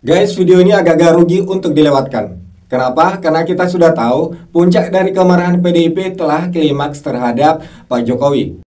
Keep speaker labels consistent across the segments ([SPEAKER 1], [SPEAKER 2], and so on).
[SPEAKER 1] Guys, video ini agak rugi untuk dilewatkan. Kenapa? Karena kita sudah tahu puncak dari kemarahan PDIP telah klimaks terhadap Pak Jokowi,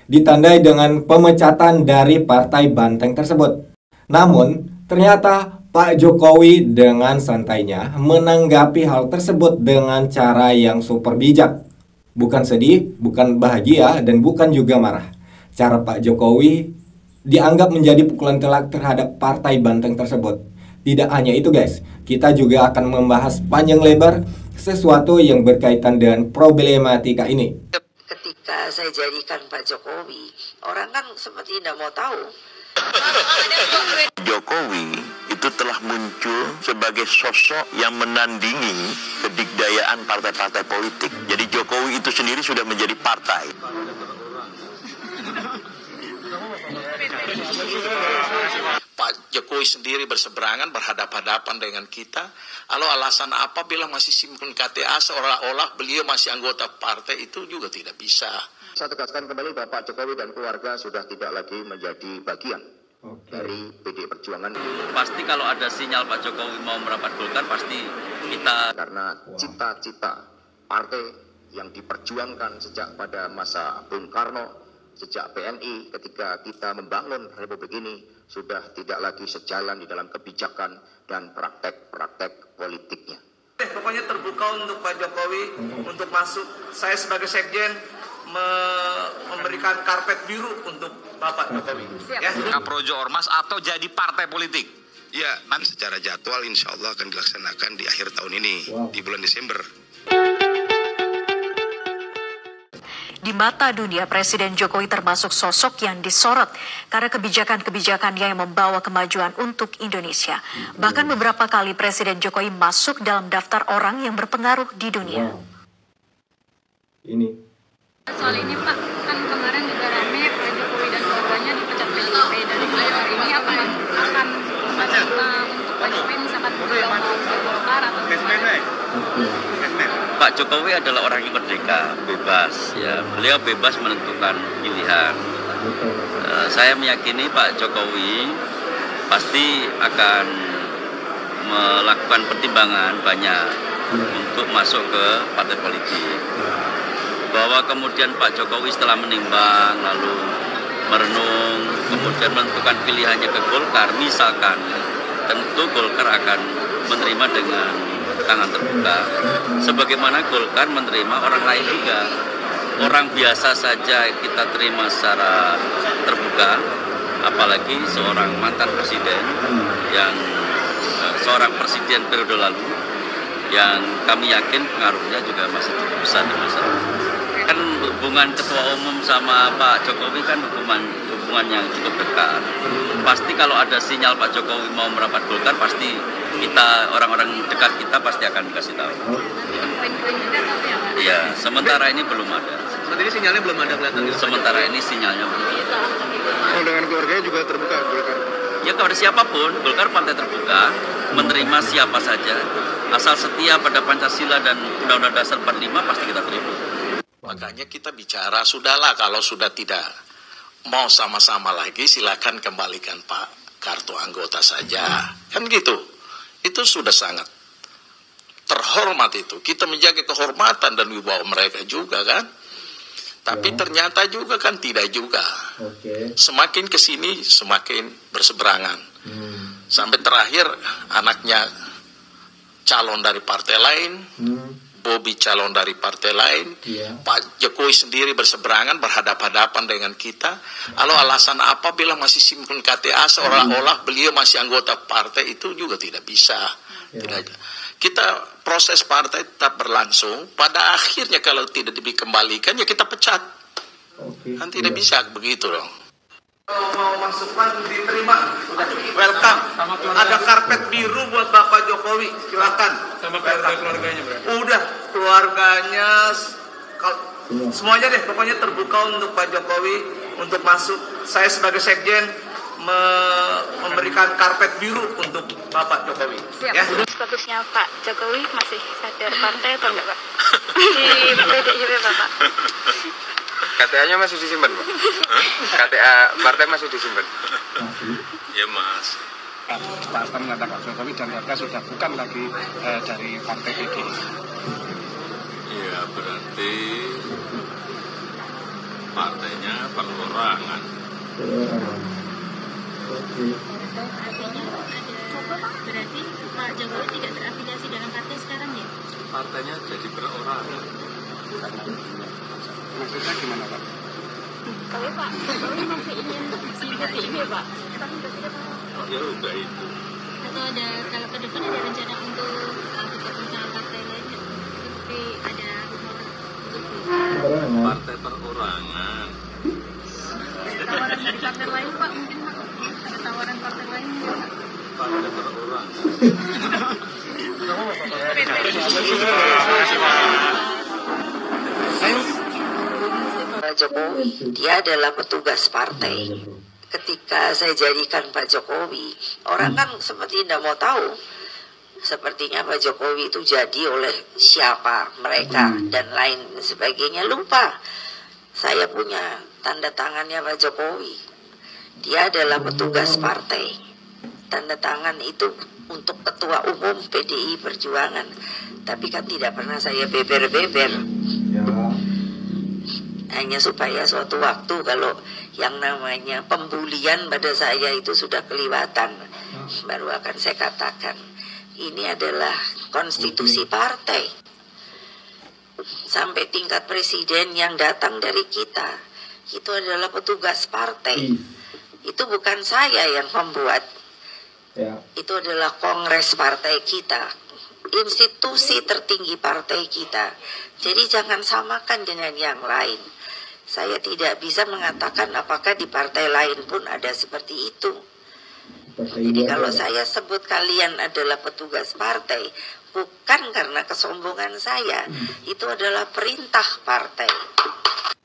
[SPEAKER 1] ditandai dengan pemecatan dari Partai Banteng tersebut. Namun, ternyata Pak Jokowi dengan santainya menanggapi hal tersebut dengan cara yang super bijak. Bukan sedih, bukan bahagia, dan bukan juga marah. Cara Pak Jokowi dianggap menjadi pukulan telak terhadap Partai Banteng tersebut. Tidak hanya itu guys, kita juga akan membahas panjang lebar sesuatu yang berkaitan dengan problematika ini.
[SPEAKER 2] Ketika saya jadikan Pak Jokowi, orang kan seperti tidak mau tahu.
[SPEAKER 3] Jokowi itu telah muncul sebagai sosok yang menandingi kedikdayaan partai-partai politik. Jadi Jokowi itu sendiri sudah menjadi partai. Pak Jokowi sendiri berseberangan, berhadapan-hadapan dengan kita. Lalu alasan apa bila masih simpan KTA seolah-olah beliau masih anggota partai, itu juga tidak bisa.
[SPEAKER 4] Saya tegaskan kembali bahwa Pak Jokowi dan keluarga sudah tidak lagi menjadi bagian dari PDI Perjuangan.
[SPEAKER 5] Pasti kalau ada sinyal Pak Jokowi mau merapat Golkar, pasti kita.
[SPEAKER 4] Karena cita-cita partai yang diperjuangkan sejak pada masa Bung Karno, sejak PNI, ketika kita membangun Republik ini, sudah tidak lagi sejalan di dalam kebijakan dan praktek-praktek politiknya.
[SPEAKER 6] Pokoknya terbuka untuk Pak Jokowi untuk masuk. Saya sebagai sekjen memberikan karpet biru untuk Bapak Jokowi. Ya.
[SPEAKER 3] Projo Ormas atau jadi partai politik?
[SPEAKER 7] Ya, nanti secara jadwal insya Allah akan dilaksanakan di akhir tahun ini, di bulan Desember.
[SPEAKER 8] Di mata dunia, Presiden Jokowi termasuk sosok yang disorot karena kebijakan-kebijakannya yang membawa kemajuan untuk Indonesia. Bahkan beberapa kali Presiden Jokowi masuk dalam daftar orang yang berpengaruh di dunia.
[SPEAKER 1] Ini.
[SPEAKER 9] Soal ini Pak, kan kemarin juga rame Pak Jokowi dan keluarganya dipecat PDIP dari Golkar. Ini akan membaca untuk Pak Jokowi misalkan mau Golkar atau
[SPEAKER 5] Pak Jokowi adalah orang yang merdeka, bebas. Ya, beliau bebas menentukan pilihan. Saya meyakini Pak Jokowi pasti akan melakukan pertimbangan banyak untuk masuk ke partai politik. Bahwa kemudian Pak Jokowi setelah menimbang lalu merenung, kemudian menentukan pilihannya ke Golkar, misalkan, tentu Golkar akan menerima dengan tangan terbuka, sebagaimana Golkar menerima orang lain juga. Orang biasa saja kita terima secara terbuka, apalagi seorang mantan presiden yang seorang presiden periode lalu yang kami yakin pengaruhnya juga masih cukup besar di masyarakat. Kan hubungan ketua umum sama Pak Jokowi kan hubungan yang cukup dekat. Pasti kalau ada sinyal Pak Jokowi mau merapat Golkar, pasti kita, orang-orang dekat kita pasti akan dikasih tahu. Iya, sementara ini belum ada.
[SPEAKER 6] Saat ini sinyalnya belum ada kelihatan.
[SPEAKER 5] Sementara ini sinyalnya belum.
[SPEAKER 4] Oh, dengan keluarganya juga terbuka Golkar?
[SPEAKER 5] Ya kepada siapapun, Golkar partai terbuka, menerima siapa saja, asal setia pada Pancasila dan Undang-Undang Dasar 45 pasti kita terima.
[SPEAKER 3] Makanya kita bicara, sudahlah kalau sudah tidak mau sama-sama lagi, silakan kembalikan Pak kartu anggota saja. Kan gitu. Itu sudah sangat terhormat itu. Kita menjaga kehormatan dan wibawa mereka juga kan. Tapi ternyata juga kan tidak juga. Semakin kesini semakin berseberangan. Sampai terakhir anaknya calon dari partai lain, Bobi calon dari partai lain, Pak Jokowi sendiri berseberangan, berhadapan-hadapan dengan kita. Lalu alasan apa bila masih simpan KTA seolah-olah beliau masih anggota partai, itu juga tidak bisa. Kita proses partai tetap berlangsung. Pada akhirnya kalau tidak dikembalikan ya kita pecat. Kan tidak bisa begitu dong.
[SPEAKER 6] Mau masuk Pan diterima, welcome. Ada karpet biru buat Bapak Jokowi, silakan.
[SPEAKER 7] Sama keluarganya berarti?
[SPEAKER 6] Udah, keluarganya semuanya deh, pokoknya terbuka untuk Pak Jokowi untuk masuk. Saya sebagai sekjen memberikan karpet biru untuk Bapak Jokowi.
[SPEAKER 9] Ya. Statusnya Pak Jokowi masih sadar partai atau enggak Pak? Di PDIP Bapak.
[SPEAKER 7] KTA-nya masih disimpan, Pak? KTA partai masih disimpan?
[SPEAKER 3] Ya Mas,
[SPEAKER 10] Pak Hasto mengatakan Jokowi dan keluarga sudah bukan lagi dari partai PDI.
[SPEAKER 3] Iya, berarti partainya perorangan.
[SPEAKER 9] Berarti Pak Jokowi tidak terafiliasi dalam partai sekarang ya?
[SPEAKER 3] Partainya jadi perorangan.
[SPEAKER 10] Maksudnya gimana Pak?
[SPEAKER 9] Tapi Pak Jokowi masih ingin si PDIP Pak?
[SPEAKER 3] Oh ya udah itu.
[SPEAKER 9] Atau ada, kalau ke depan ada rencana untuk bergabung sama partai lainnya? Seperti ada rumor untuk
[SPEAKER 3] Partai perorangan.
[SPEAKER 9] tawaran dari partai lain Pak, mungkin Pak? Ada tawaran partai lain Pak?
[SPEAKER 3] Partai perorangan.
[SPEAKER 2] Pak Jokowi, dia adalah petugas partai. Ketika saya jadikan Pak Jokowi, orang kan seperti tidak mau tahu. Sepertinya Pak Jokowi itu jadi oleh siapa, mereka, dan lain sebagainya. Lupa, saya punya tanda tangannya Pak Jokowi. Dia adalah petugas partai. Tanda tangan itu untuk ketua umum PDI Perjuangan. Tapi kan tidak pernah saya beber-beber. Hanya supaya suatu waktu kalau yang namanya pembulian pada saya itu sudah kelewatan, baru akan saya katakan ini adalah konstitusi partai. Sampai tingkat presiden yang datang dari kita itu adalah petugas partai. Itu bukan saya yang membuat. Itu adalah kongres partai kita, institusi tertinggi partai kita. Jadi jangan samakan dengan yang lain. Saya tidak bisa mengatakan apakah di partai lain pun ada seperti itu. Jadi kalau saya sebut kalian adalah petugas partai, bukan karena kesombongan saya, itu adalah perintah partai.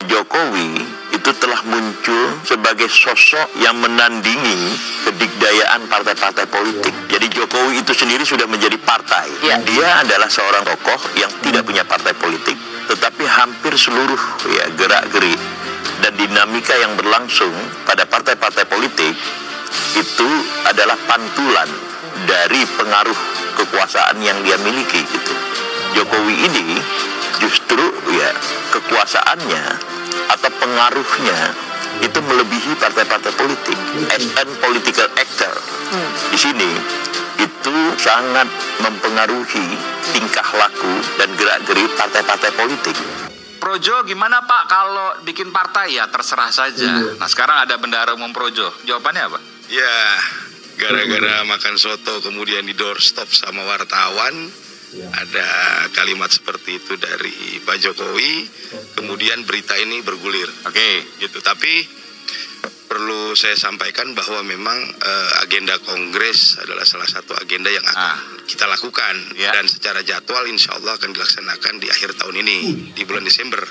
[SPEAKER 3] Jokowi itu telah muncul sebagai sosok yang menandingi kedikdayaan partai-partai politik. Jadi Jokowi itu sendiri sudah menjadi partai. Dia adalah seorang tokoh yang tidak punya partai politik, tetapi hampir seluruh gerak-gerik dan dinamika yang berlangsung pada partai-partai politik itu adalah pantulan dari pengaruh kekuasaan yang dia miliki gitu. Jokowi ini justru kekuasaannya atau pengaruhnya itu melebihi partai-partai politik. As an political actor di sini itu sangat mempengaruhi tingkah laku dan gerak-gerik partai-partai politik.
[SPEAKER 11] Projo gimana Pak kalau bikin partai? Ya terserah saja. Nah sekarang ada bendahara umum Projo, jawabannya apa?
[SPEAKER 7] Ya, gara-gara makan soto kemudian di doorstop sama wartawan, ada kalimat seperti itu dari Pak Jokowi, kemudian berita ini bergulir. Gitu. Tapi perlu saya sampaikan bahwa memang agenda Kongres adalah salah satu agenda yang akan kita lakukan dan secara jadwal insya Allah akan dilaksanakan di akhir tahun ini, di bulan Desember.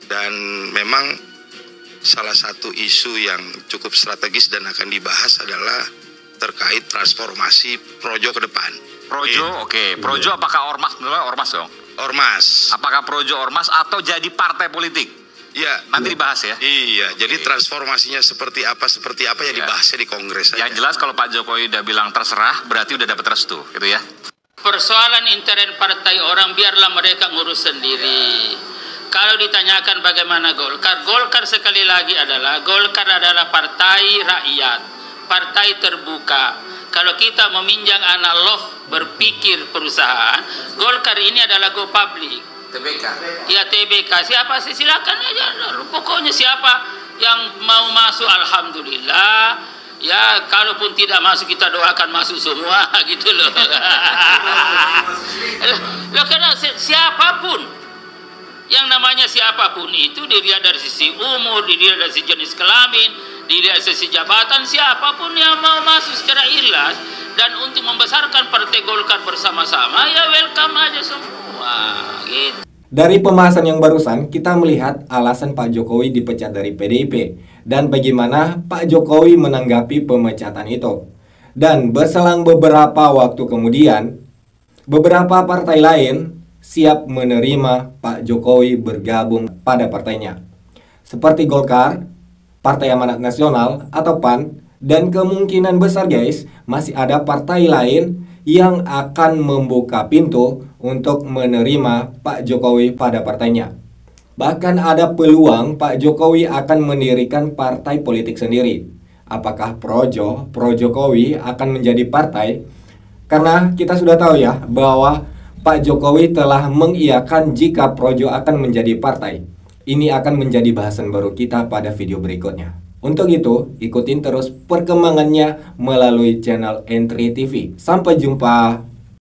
[SPEAKER 7] Dan memang salah satu isu yang cukup strategis dan akan dibahas adalah terkait transformasi Projo ke depan.
[SPEAKER 11] Projo, Projo apakah ormas? Ormas dong?
[SPEAKER 7] Ormas.
[SPEAKER 11] Apakah Projo ormas atau jadi partai politik?
[SPEAKER 7] Ya,
[SPEAKER 11] nanti dibahas ya.
[SPEAKER 7] Iya, jadi transformasinya seperti apa ya dibahasnya di Kongres saja.
[SPEAKER 11] Yang jelas kalau Pak Jokowi udah bilang terserah, berarti udah dapat restu, gitu ya.
[SPEAKER 12] Persoalan intern partai orang biarlah mereka ngurus sendiri. Kalau ditanyakan bagaimana Golkar, Golkar sekali lagi adalah partai rakyat, partai terbuka. Kalau kita meminjam analog berpikir perusahaan, Golkar ini adalah go public.
[SPEAKER 11] TBK.
[SPEAKER 12] Ya TBK, siapa sih silakan aja. Pokoknya siapa yang mau masuk alhamdulillah. Ya kalaupun tidak masuk kita doakan masuk semua gitu loh. Loh karena siapapun yang namanya siapapun itu dilihat dari sisi umur, dilihat dari sisi jenis kelamin, dilihat dari sisi jabatan, siapapun yang mau masuk secara ikhlas dan untuk membesarkan partai Golkar bersama-sama ya welcome aja semua. Gitu.
[SPEAKER 1] Dari pembahasan yang barusan, kita melihat alasan Pak Jokowi dipecat dari PDIP dan bagaimana Pak Jokowi menanggapi pemecatan itu. Dan berselang beberapa waktu kemudian, beberapa partai lain siap menerima Pak Jokowi bergabung pada partainya. Seperti Golkar, Partai Amanat Nasional atau PAN, Dan kemungkinan besar guys, masih ada partai lain yang akan membuka pintu untuk menerima Pak Jokowi pada partainya. Bahkan ada peluang Pak Jokowi akan mendirikan partai politik sendiri. Apakah Pro Jokowi akan menjadi partai? Karena kita sudah tahu ya bahwa Pak Jokowi telah mengiyakan jika Projo akan menjadi partai. Ini akan menjadi bahasan baru kita pada video berikutnya. Untuk itu, ikutin terus perkembangannya melalui channel Entri TV. Sampai jumpa.